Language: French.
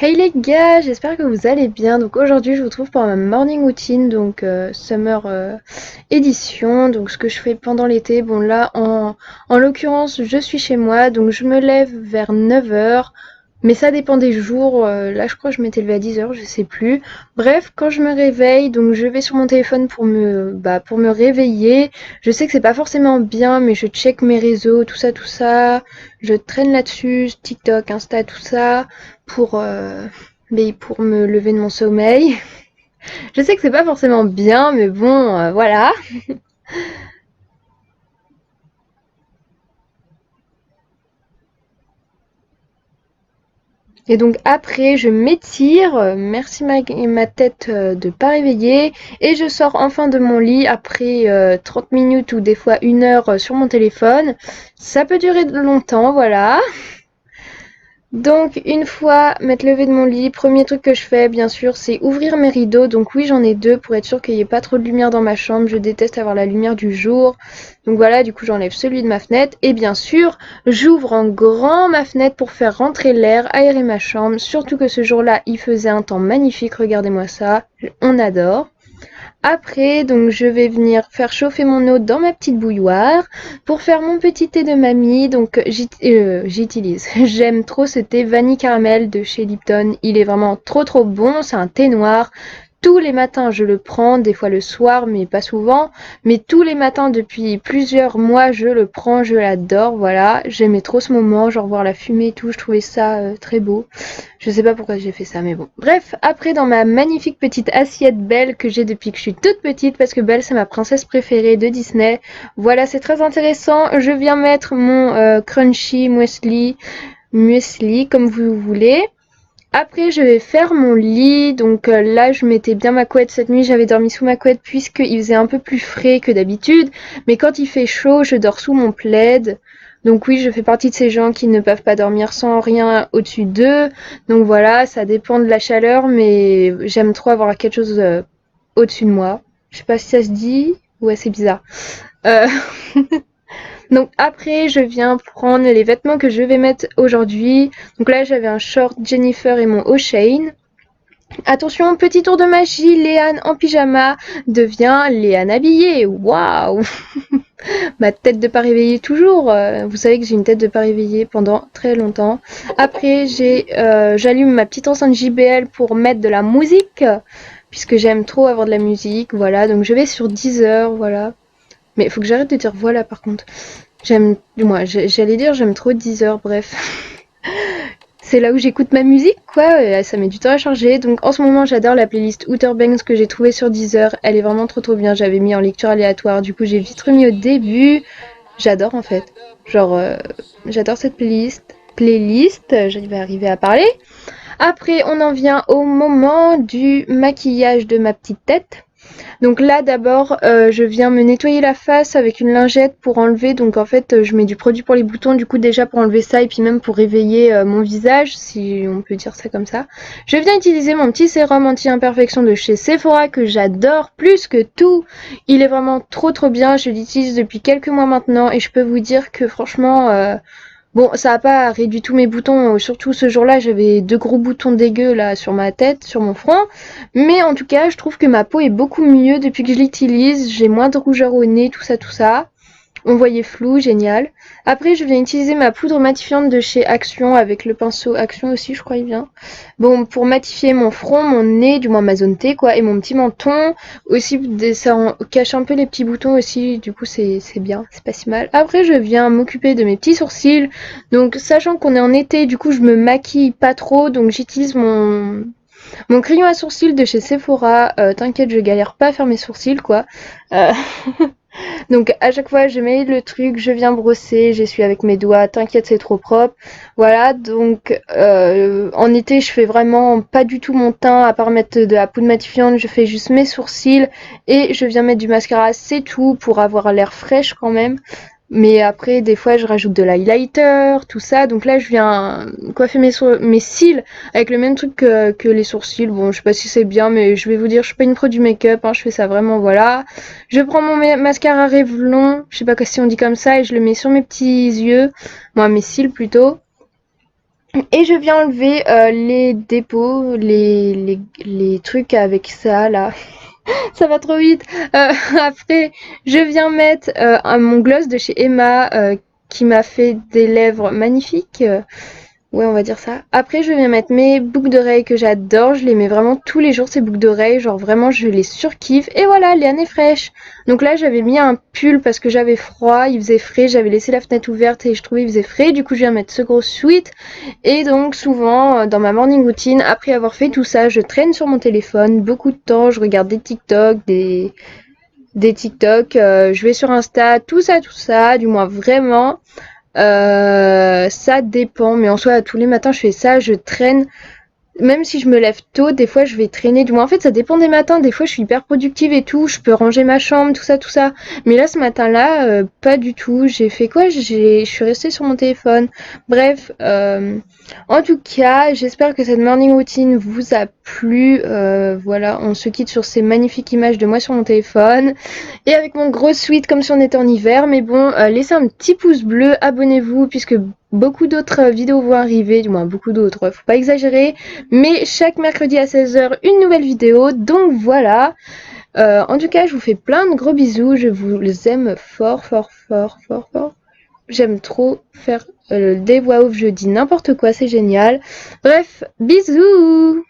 Hey les gars, j'espère que vous allez bien. Donc aujourd'hui, je vous trouve pour ma morning routine, donc summer édition. Donc ce que je fais pendant l'été. Bon là, en l'occurrence, je suis chez moi, donc je me lève vers 9 heures. Mais ça dépend des jours. Là, je crois que je m'étais levée à 10 heures, je sais plus. Bref, quand je me réveille, donc je vais sur mon téléphone pour me réveiller. Je sais que c'est pas forcément bien, mais je check mes réseaux, tout ça, tout ça. Je traîne là-dessus, TikTok, Insta, tout ça pour, pour me lever de mon sommeil. Je sais que c'est pas forcément bien, mais bon, voilà. Et donc après, je m'étire, merci ma tête de pas réveiller, et je sors enfin de mon lit après 30 minutes ou des fois 1 heure sur mon téléphone. Ça peut durer longtemps, voilà. Donc une fois m'être levée de mon lit, premier truc que je fais bien sûr c'est ouvrir mes rideaux. Donc oui j'en ai deux pour être sûr qu'il n'y ait pas trop de lumière dans ma chambre. Je déteste avoir la lumière du jour. Donc voilà, du coup j'enlève celui de ma fenêtre. Et bien sûr j'ouvre en grand ma fenêtre pour faire rentrer l'air, aérer ma chambre. Surtout que ce jour-là il faisait un temps magnifique, regardez-moi ça, on adore. Après, donc je vais venir faire chauffer mon eau dans ma petite bouilloire pour faire mon petit thé de mamie. Donc j'utilise. J'aime trop ce thé vanille caramel de chez Lipton. Il est vraiment trop bon. C'est un thé noir. Tous les matins, je le prends, des fois le soir, mais pas souvent. Mais tous les matins, depuis plusieurs mois, je le prends, je l'adore, voilà. J'aimais trop ce moment, genre voir la fumée et tout, je trouvais ça très beau. Je sais pas pourquoi j'ai fait ça, mais bon. Bref, après, dans ma magnifique petite assiette Belle que j'ai depuis que je suis toute petite, parce que Belle, c'est ma princesse préférée de Disney. Voilà, c'est très intéressant. Je viens mettre mon crunchy muesli, comme vous voulez. Après, je vais faire mon lit. Donc là, je mettais bien ma couette cette nuit. J'avais dormi sous ma couette puisqu'il faisait un peu plus frais que d'habitude. Mais quand il fait chaud, je dors sous mon plaid. Donc oui, je fais partie de ces gens qui ne peuvent pas dormir sans rien au-dessus d'eux. Donc voilà, ça dépend de la chaleur, mais j'aime trop avoir quelque chose au-dessus de moi. Je sais pas si ça se dit. Ouais, c'est bizarre. Euh, Donc après, je viens prendre les vêtements que je vais mettre aujourd'hui. Donc là, j'avais un short Jennifer et mon O'Shane. Attention, petit tour de magie, Léane en pyjama devient Léane habillée. Waouh! Ma tête de pas réveillée toujours. Vous savez que j'ai une tête de pas réveillée pendant très longtemps. Après, j'allume ma petite enceinte JBL pour mettre de la musique, puisque j'aime trop avoir de la musique. Voilà, donc je vais sur 10 heures, voilà. Mais il faut que j'arrête de dire voilà par contre. J'allais dire j'aime trop 10 heures, bref. C'est là où j'écoute ma musique, quoi. Ça met du temps à charger. Donc en ce moment, j'adore la playlist Outer Banks que j'ai trouvée sur Deezer. Elle est vraiment trop bien. J'avais mis en lecture aléatoire. Du coup, j'ai vite remis au début. J'adore en fait. Genre, j'adore cette playlist. Je vais arriver à parler. Après, on en vient au moment du maquillage de ma petite tête. Donc là d'abord je viens me nettoyer la face avec une lingette pour enlever, donc en fait je mets du produit pour les boutons du coup déjà pour enlever ça et puis même pour réveiller mon visage, si on peut dire ça comme ça. Je viens utiliser mon petit sérum anti-imperfection de chez Sephora que j'adore plus que tout. Il est vraiment trop bien, je l'utilise depuis quelques mois maintenant et je peux vous dire que franchement bon, ça a pas réduit tous mes boutons, surtout ce jour-là, j'avais deux gros boutons dégueux là sur ma tête, sur mon front. Mais en tout cas, je trouve que ma peau est beaucoup mieux depuis que je l'utilise. J'ai moins de rougeur au nez, tout ça, tout ça. On voyait flou, génial. Après, je viens utiliser ma poudre matifiante de chez Action avec le pinceau Action aussi, je crois il vient. Bon, pour matifier mon front, mon nez, du moins ma zone T, quoi, et mon petit menton. Aussi, ça cache un peu les petits boutons aussi, du coup, c'est bien, c'est pas si mal. Après, je viens m'occuper de mes petits sourcils. Donc, sachant qu'on est en été, du coup, je me maquille pas trop, donc j'utilise mon crayon à sourcils de chez Sephora. T'inquiète, je galère pas à faire mes sourcils, quoi. Euh, Donc à chaque fois je mets le truc, je viens brosser, j'essuie avec mes doigts, t'inquiète c'est trop propre. Voilà, donc en été je fais vraiment pas du tout mon teint, à part mettre de la poudre matifiante, je fais juste mes sourcils et je viens mettre du mascara, c'est tout pour avoir l'air fraîche quand même. Mais après, des fois, je rajoute de l'highlighter, tout ça. Donc là, je viens coiffer mes cils avec le même truc que les sourcils. Bon, je sais pas si c'est bien, mais je vais vous dire, je suis pas une pro du make-up, hein, je fais ça vraiment, voilà. Je prends mon mascara Revlon, je sais pas si on dit comme ça, et je le mets sur mes petits yeux, moi mes cils plutôt. Et je viens enlever les dépôts, les trucs avec ça là. Ça va trop vite. Après, je viens mettre mon gloss de chez Emma qui m'a fait des lèvres magnifiques. Ouais, on va dire ça. Après, je viens mettre mes boucles d'oreilles que j'adore. Je les mets vraiment tous les jours, ces boucles d'oreilles. Genre, vraiment, je les surkiffe. Et voilà, Léane est fraîche. Donc là, j'avais mis un pull parce que j'avais froid. Il faisait frais. J'avais laissé la fenêtre ouverte et je trouvais qu'il faisait frais. Du coup, je viens mettre ce gros sweat. Et donc, souvent, dans ma morning routine, après avoir fait tout ça, je traîne sur mon téléphone. Beaucoup de temps, je regarde des TikTok, des TikTok. Je vais sur Insta, tout ça, tout ça. Du moins, vraiment. Ça dépend, mais en soi, tous les matins, je fais ça, je traîne. Même si je me lève tôt, des fois je vais traîner. Du moins, en fait, ça dépend des matins. Des fois, je suis hyper productive et tout. Je peux ranger ma chambre, tout ça, tout ça. Mais là, ce matin-là, pas du tout. J'ai fait quoi? Je suis restée sur mon téléphone. Bref, en tout cas, j'espère que cette morning routine vous a plu. Voilà, on se quitte sur ces magnifiques images de moi sur mon téléphone et avec mon gros sweat comme si on était en hiver. Mais bon, laissez un petit pouce bleu, abonnez-vous puisque beaucoup d'autres vidéos vont arriver, du moins beaucoup d'autres, faut pas exagérer. Mais chaque mercredi à 16h, une nouvelle vidéo. Donc voilà. En tout cas, je vous fais plein de gros bisous. Je vous aime fort, fort, fort, fort, fort. J'aime trop faire des voix off. Je dis n'importe quoi, c'est génial. Bref, bisous!